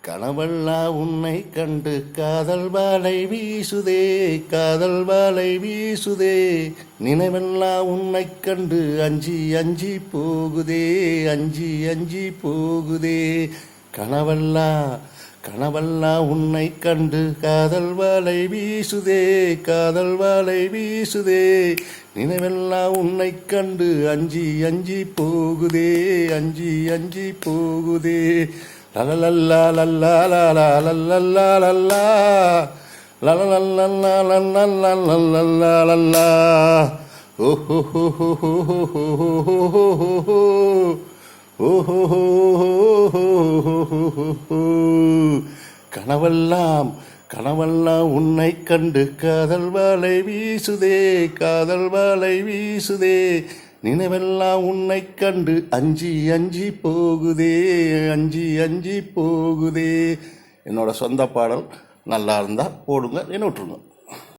கனவெல்லாம் உன்னை கண்டு காதல் வாலை வீசுதே, காதல் வாலை வீசுதே. நினைவெல்லாம் உன்னை கண்டு அஞ்சி அஞ்சி போகுதே, அஞ்சி அஞ்சி போகுதே. கனவெல்லாம் கனவெல்லாம் உன்னை கண்டு காதல் வாலை வீசுதே, காதல் வாலை வீசுதே. நினைவெல்லாம் உன்னை கண்டு அஞ்சி அஞ்சி போகுதே, அஞ்சி அஞ்சி போகுதே. லலலல்லா லல்லா லலா லல்லா லல்லா லலலல்லா லல்லா லல்லா லல்லா. ஓஹோ கனவெல்லாம் கனவெல்லாம் உன்னை கண்டு காதல் வாலை வீசுதே, காதல் வாலை வீசுதே. நினைவெல்லாம் உன்னை கண்டு அஞ்சி அஞ்சி போகுதே, அஞ்சி அஞ்சி போகுதே. என்னோட சொந்த பாடல் நல்லா இருந்தால் போடுங்க, என்ன விட்டுருங்க.